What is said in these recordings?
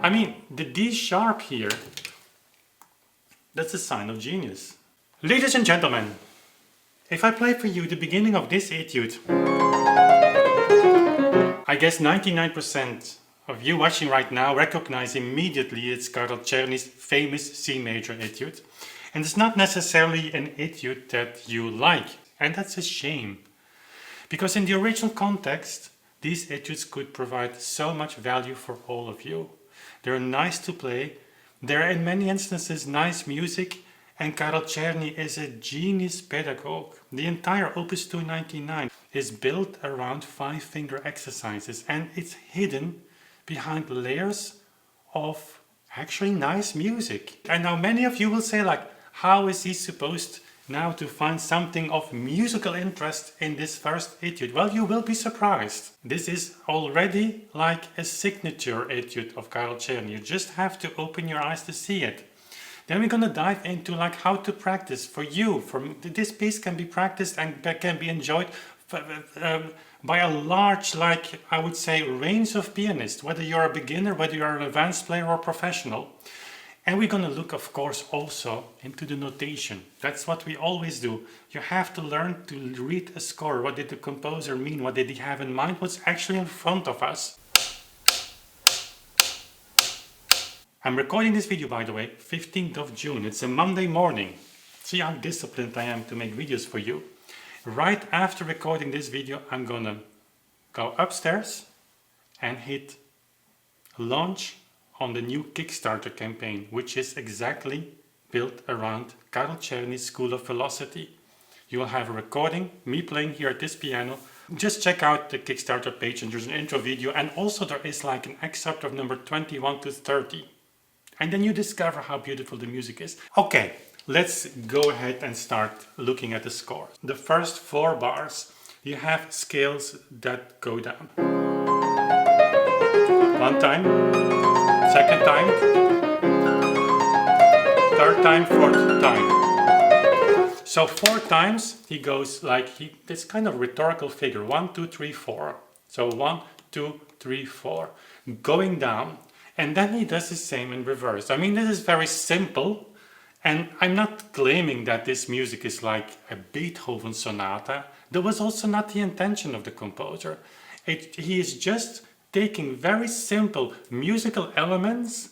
I mean, the D sharp here, that's a sign of genius. Ladies and gentlemen, if I play for you the beginning of this etude, I guess 99% of you watching right now recognize immediately it's Czerny's famous C major etude. And it's not necessarily an etude that you like, and that's a shame. Because in the original context, these etudes could provide so much value for all of you. They're nice to play, they're in many instances nice music, and Czerny is a genius pedagogue. The entire opus 299 is built around 5-finger exercises, and it's hidden behind layers of actually nice music. And now many of you will say, like, how is he supposed now to find something of musical interest in this first etude? Well, you will be surprised. This is already like a signature etude of Czerny. You just have to open your eyes to see it. Then we're going to dive into like how to practice for you. This piece can be practiced and can be enjoyed by a large, like I would say, range of pianists, whether you're a beginner, whether you're an advanced player or professional. And we're going to look, of course, also into the notation. That's what we always do. You have to learn to read a score. What did the composer mean? What did he have in mind? What's actually in front of us? I'm recording this video, by the way, 15th of June. It's a Monday morning. See how disciplined I am to make videos for you. Right after recording this video, I'm gonna go upstairs and hit launch on the new Kickstarter campaign, which is exactly built around Czerny's School of Velocity. You will have a recording, me playing here at this piano. Just check out the Kickstarter page and there's an intro video, and also there is like an excerpt of number 21 to 30. And then you discover how beautiful the music is. Okay, let's go ahead and start looking at the score. The first 4 bars, you have scales that go down. 1 time, 2nd time, 3rd time, 4th time. So 4 times he goes like, this kind of rhetorical figure, 1, 2, 3, 4. So 1, 2, 3, 4, going down. And then he does the same in reverse. I mean, this is very simple. And I'm not claiming that this music is like a Beethoven sonata. That was also not the intention of the composer. He is just taking very simple musical elements,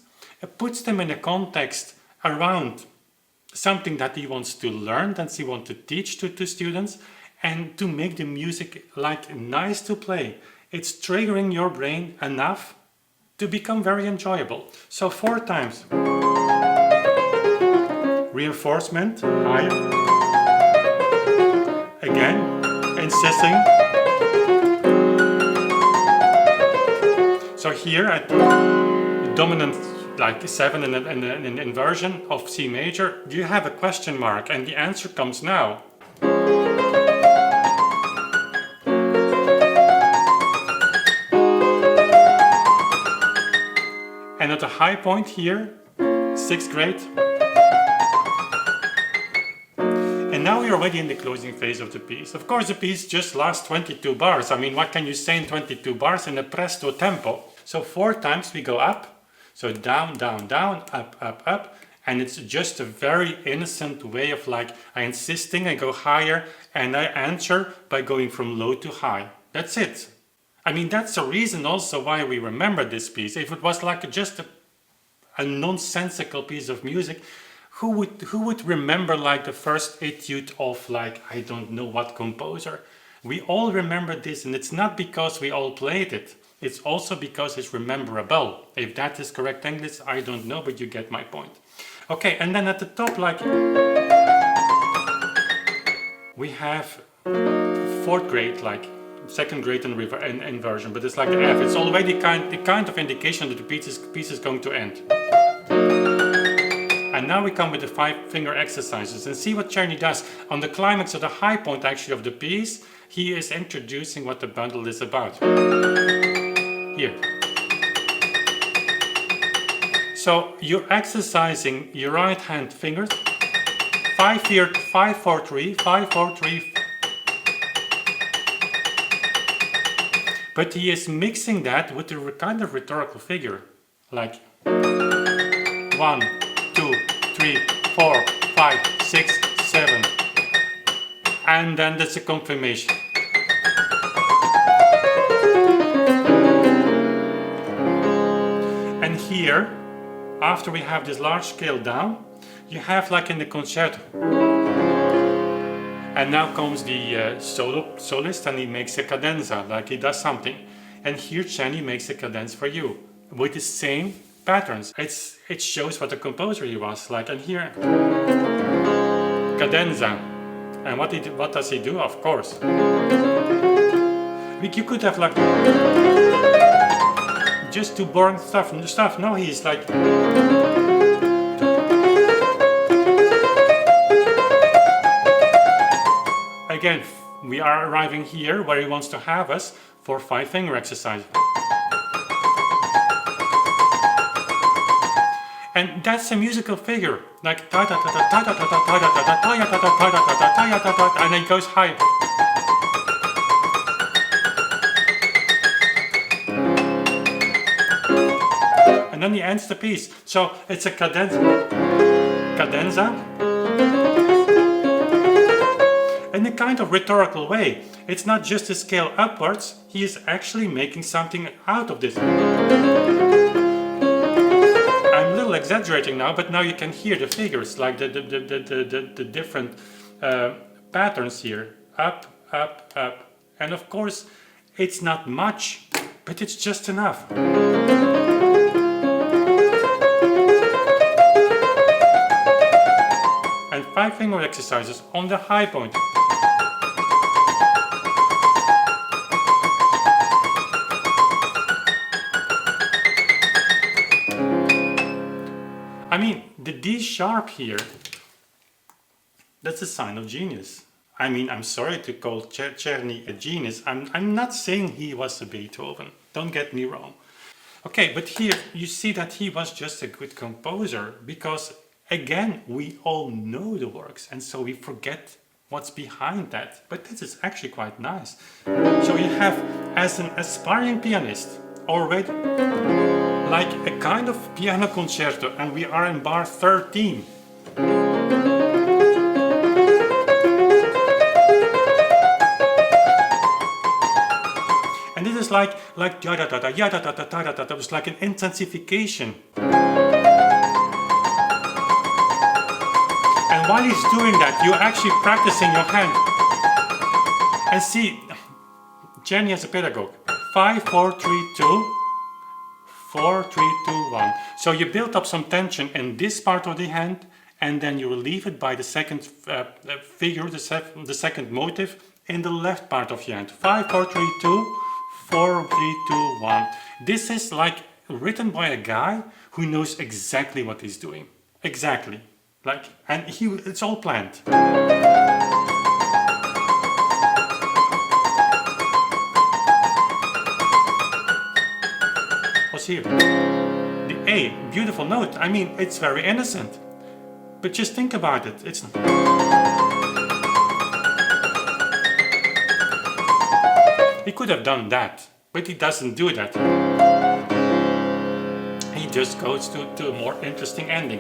puts them in a context around something that he wants to learn, that he wants to teach to students, and to make the music like nice to play. It's triggering your brain enough to become very enjoyable. So 4 times. Reinforcement, higher. Again, insisting. So here at the dominant, like 7 in an inversion of C major, you have a question mark, and the answer comes now. And at the high point here, 6th grade. And now we are already in the closing phase of the piece. Of course, the piece just lasts 22 bars. I mean, what can you say in 22 bars in a presto tempo? So 4 times we go up. So down, down, down, up, up, up. And it's just a very innocent way of like, I'm insisting, I go higher, and I answer by going from low to high. That's it. I mean, that's the reason also why we remember this piece. If it was like just a nonsensical piece of music, who would remember like the first etude of like, I don't know what composer? We all remember this, and it's not because we all played it. It's also because it's rememberable. If that is correct English, I don't know, but you get my point. Okay, and then at the top, like, we have 4th grade, like, 2nd grade inversion, but it's like the F. It's already the kind of indication that the piece is going to end. And now we come with the 5-finger exercises and see what Czerny does. On the climax of the high point actually of the piece, he is introducing what the bundle is about. Here. So you're exercising your right hand fingers. 5 here, 5, 4, 3, 5, 4, 3. But he is mixing that with a kind of rhetorical figure, like 1, 2, 3, 4, 5, 6, 7. And then that's a confirmation. And here, after we have this large scale down, you have like in the concerto. And now comes the soloist and he makes a cadenza, like he does something. And here Czerny makes a cadenza for you with the same patterns. It shows what the composer he was like. And here, cadenza. And what does he do? Of course, you could have like just too boring stuff. No, he's like again. We are arriving here where he wants to have us for 5-finger exercise. And that's a musical figure, like ta ta ta ta ta ta ta ta ta ta ta ta ta ta ta ta ta ta, and it goes high. And then he ends the piece. So it's a cadenza in a kind of rhetorical way. It's not just a scale upwards, he is actually making something out of this. I'm a little exaggerating now, but now you can hear the figures, like the different patterns here. Up, up, up. And of course, it's not much, but it's just enough. And 5-finger exercises on the high point. I mean, the D sharp here, that's a sign of genius. I mean, I'm sorry to call Czerny a genius. I'm not saying he was a Beethoven, don't get me wrong. Okay, but here you see that he was just a good composer because, again, we all know the works and so we forget what's behind that. But this is actually quite nice. So you have, as an aspiring pianist, already like a kind of piano concerto, and we are in bar 13. And this is like da da da da da da da da da da. It was like an intensification. And while he's doing that, you're actually practicing your hand. And see, Czerny as a pedagogue. 5, 4, 3, 2. 4, 3, 2, 1. So you build up some tension in this part of the hand, and then you relieve it by the second figure, the second motive in the left part of your hand. 5, 4, 3, 2, 4, 3, 2, 1. This is like written by a guy who knows exactly what he's doing. Exactly. Like, and it's all planned. Here, the A, beautiful note. I mean, it's very innocent, but just think about it. It's not. He could have done that, but he doesn't do that. He just goes to a more interesting ending.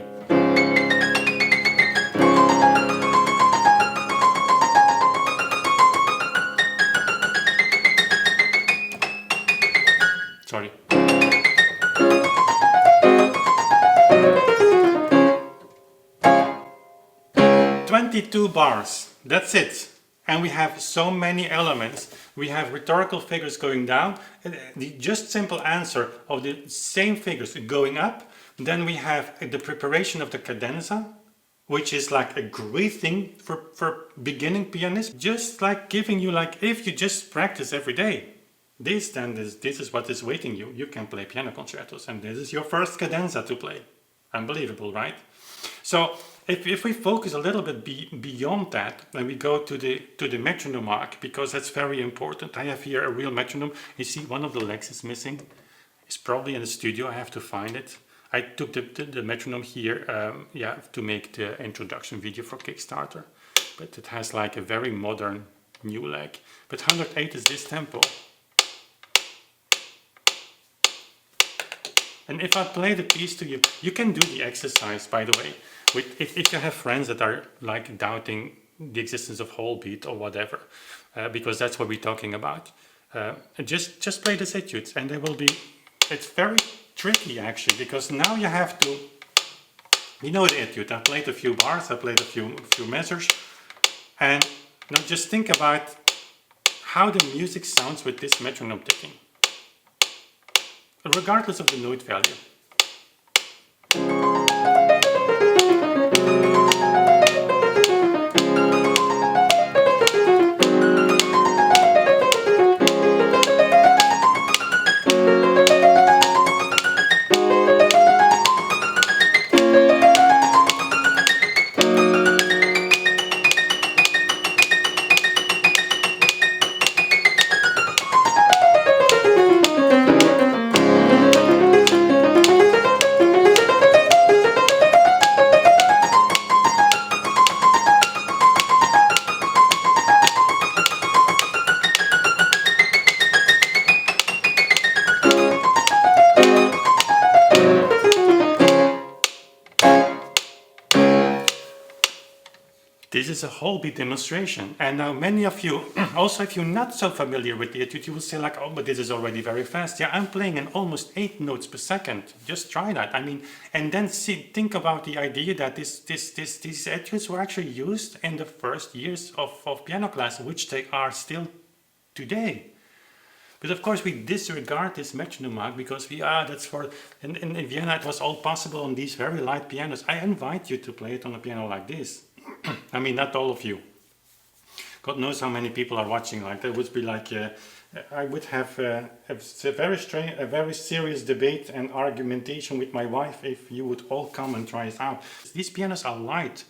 Sorry. 22 bars, that's it. And we have so many elements. We have rhetorical figures going down, the just simple answer of the same figures going up. Then we have the preparation of the cadenza, which is like a great thing for beginning pianists. Just like giving you, like, if you just practice every day, this is what is waiting you. You can play piano concertos and this is your first cadenza to play. Unbelievable, right? So if we focus a little bit beyond that, then we go to the metronome mark, because that's very important. I have here a real metronome. You see one of the legs is missing. It's probably in the studio. I have to find it. I took the metronome here to make the introduction video for Kickstarter. But it has like a very modern new leg. But 108 is this tempo. And if I play the piece to you, you can do the exercise, by the way. If you have friends that are like doubting the existence of whole beat or whatever, because that's what we're talking about, just play these etudes, and they will be. It's very tricky actually, because now you have to. You know the etude. I played a few bars, I played a few measures, and now just think about how the music sounds with this metronome ticking, regardless of the note value. This is a whole beat demonstration, and now many of you, also if you're not so familiar with the etude, you will say like, oh, but this is already very fast. Yeah, I'm playing in almost 8 notes per second. Just try that. I mean, and then think about the idea that these etudes were actually used in the first years of piano class, which they are still today. But of course we disregard this metronome mark because that's for, in Vienna it was all possible on these very light pianos. I invite you to play it on a piano like this. I mean, not all of you. God knows how many people are watching. Like that would be like, I would have a very serious debate and argumentation with my wife if you would all come and try it out. These pianos are light,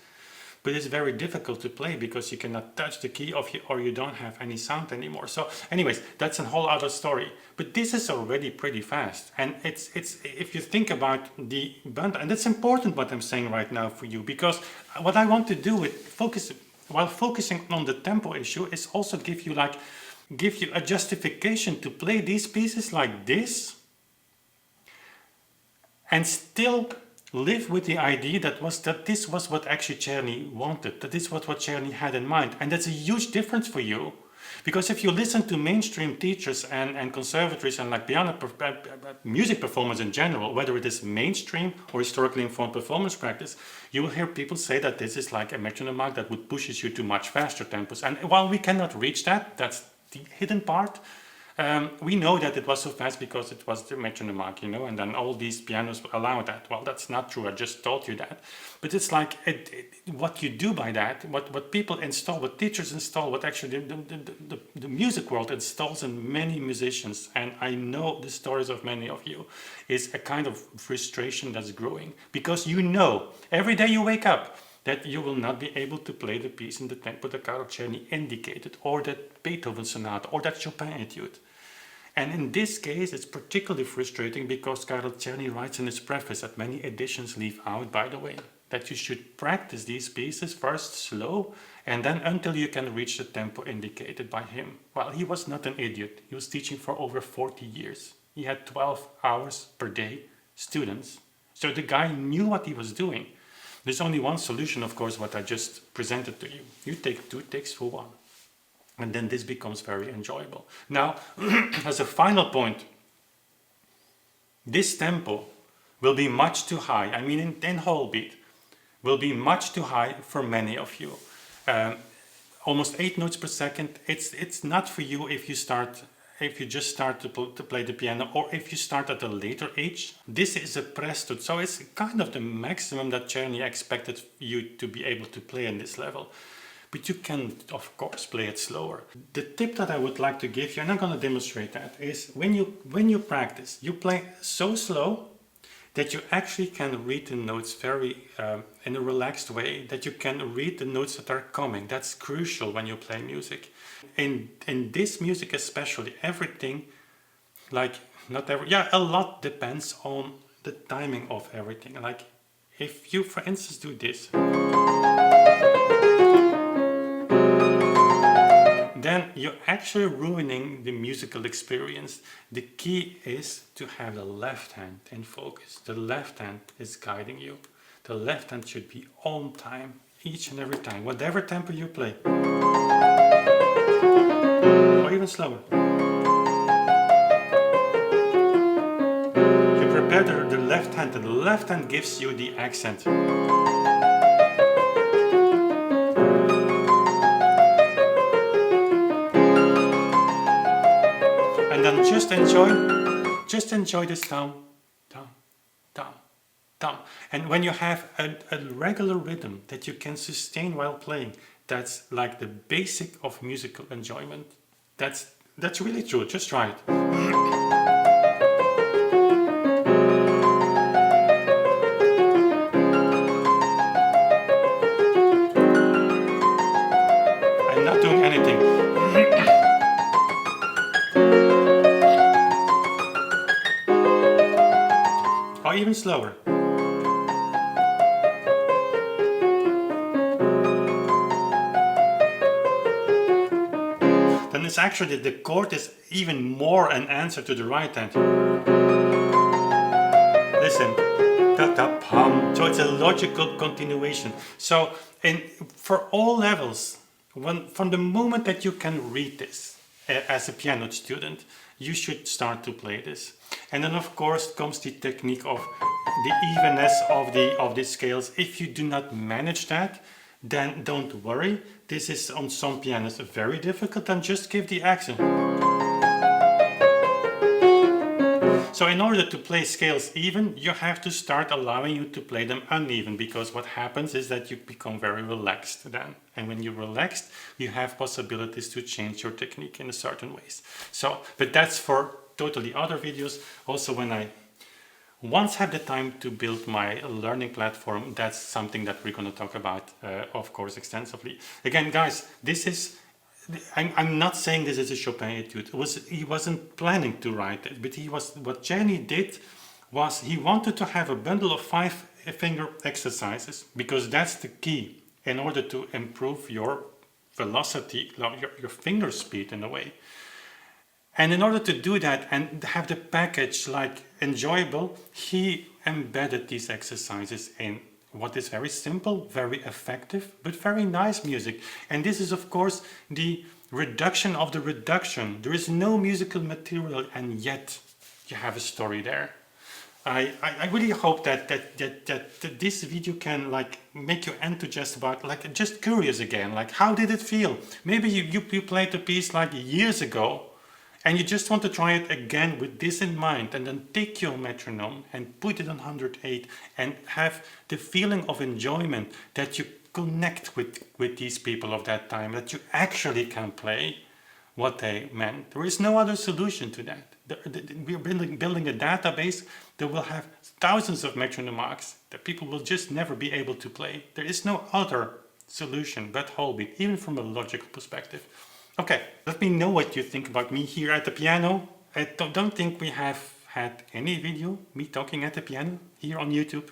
but it's very difficult to play because you cannot touch the key or you don't have any sound anymore. So anyways, that's a whole other story. But this is already pretty fast. And it's if you think about the bundle, and that's important what I'm saying right now for you, because what I want to do with while focusing on the tempo issue is also give you a justification to play these pieces like this and still live with the idea that this was what actually Czerny wanted, that this was what Czerny had in mind. And that's a huge difference for you, because if you listen to mainstream teachers and conservatories and like piano music performance in general, whether it is mainstream or historically informed performance practice, you will hear people say that this is like a metronome mark that would pushes you to much faster tempos. And while we cannot reach that, that's the hidden part. We know that it was so fast because it was the metronome mark, you know, and then all these pianos allow that. Well, that's not true, I just told you that. But it's like, what you do by that, what people install, what teachers install, what actually the music world installs in many musicians, and I know the stories of many of you, is a kind of frustration that's growing. Because you know, every day you wake up, that you will not be able to play the piece in the tempo that Karol Czerny indicated, or that Beethoven sonata, or that Chopin etude. And in this case, it's particularly frustrating because Karol Czerny writes in his preface that many editions leave out, by the way, that you should practice these pieces first slow, and then until you can reach the tempo indicated by him. Well, he was not an idiot. He was teaching for over 40 years. He had 12 hours per day students. So the guy knew what he was doing. There's only one solution, of course, what I just presented to you. You take 2 takes for 1. And then this becomes very enjoyable. Now, as a final point, this tempo will be much too high. I mean, in whole beat, will be much too high for many of you. Almost 8 notes per second. It's not for you if you just start to play the piano, or if you start at a later age. This is a presto, so it's kind of the maximum that Czerny expected you to be able to play in this level. But you can, of course, play it slower. The tip that I would like to give you, and I'm going to demonstrate that, is when you practice, you play so slow that you actually can read the notes very in a relaxed way, that you can read the notes that are coming. That's crucial when you play music. In this music especially, everything, a lot depends on the timing of everything. Like if you, for instance, do this, then you're actually ruining the musical experience. The key is to have the left hand in focus. The left hand is guiding you. The left hand should be on time, each and every time, whatever tempo you play. Or even slower. You prepare the left hand, and the left hand gives you the accent. And then just enjoy this down, down, down, down. And when you have a regular rhythm that you can sustain while playing, that's like the basic of musical enjoyment. That's really true. Just try it. I'm not doing anything. Or even slower. Then it's actually the chord is even more an answer to the right hand. Listen, ta-ta-pum. So it's a logical continuation. So for all levels, from the moment that you can read this as a piano student, you should start to play this. And then of course comes the technique of the evenness of the scales. If you do not manage that, then don't worry. This is on some pianos very difficult, and just give the accent. So in order to play scales even, you have to start allowing you to play them uneven, because what happens is that you become very relaxed then. And when you're relaxed, you have possibilities to change your technique in a certain ways. So, but that's for totally other videos. Also, when I once have the time to build my learning platform, that's something that we're going to talk about, of course, extensively. Again, guys, this is, I'm not saying this is a Chopin etude. He wasn't planning to write it, but what Czerny did was he wanted to have a bundle of 5-finger exercises, because that's the key in order to improve your velocity, your finger speed in a way. And in order to do that and have the package like enjoyable, he embedded these exercises in what is very simple, very effective, but very nice music. And this is of course the reduction of the reduction. There is no musical material, and yet you have a story there. I really hope that this video can like make you enthusiastic about, like, just curious again, like how did it feel? Maybe you played the piece like years ago, and you just want to try it again with this in mind, and then take your metronome and put it on 108 and have the feeling of enjoyment that you connect with these people of that time, that you actually can play what they meant. There is no other solution to that. We're building a database that will have thousands of metronome marks that people will just never be able to play. There is no other solution but whole beat, even from a logical perspective. Okay, let me know what you think about me here at the piano. I don't think we have had any video, me talking at the piano, here on YouTube.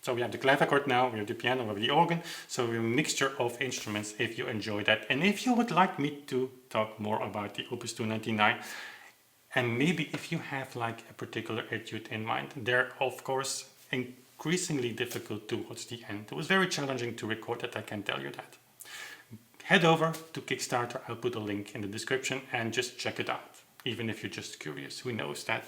So we have the clavichord now, we have the piano, we have the organ. So we have a mixture of instruments if you enjoy that. And if you would like me to talk more about the Opus 299, and maybe if you have like a particular etude in mind, they're of course increasingly difficult towards the end. It was very challenging to record it, I can tell you that. Head over to Kickstarter, I'll put a link in the description, and just check it out. Even if you're just curious, who knows, that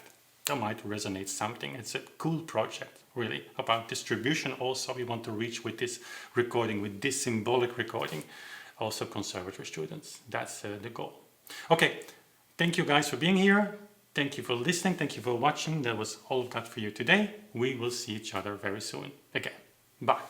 might resonate something. It's a cool project, really, about distribution also. We want to reach with this recording, with this symbolic recording, also conservatory students. That's the goal. Okay, thank you guys for being here. Thank you for listening. Thank you for watching. That was all I've got for you today. We will see each other very soon again. Bye.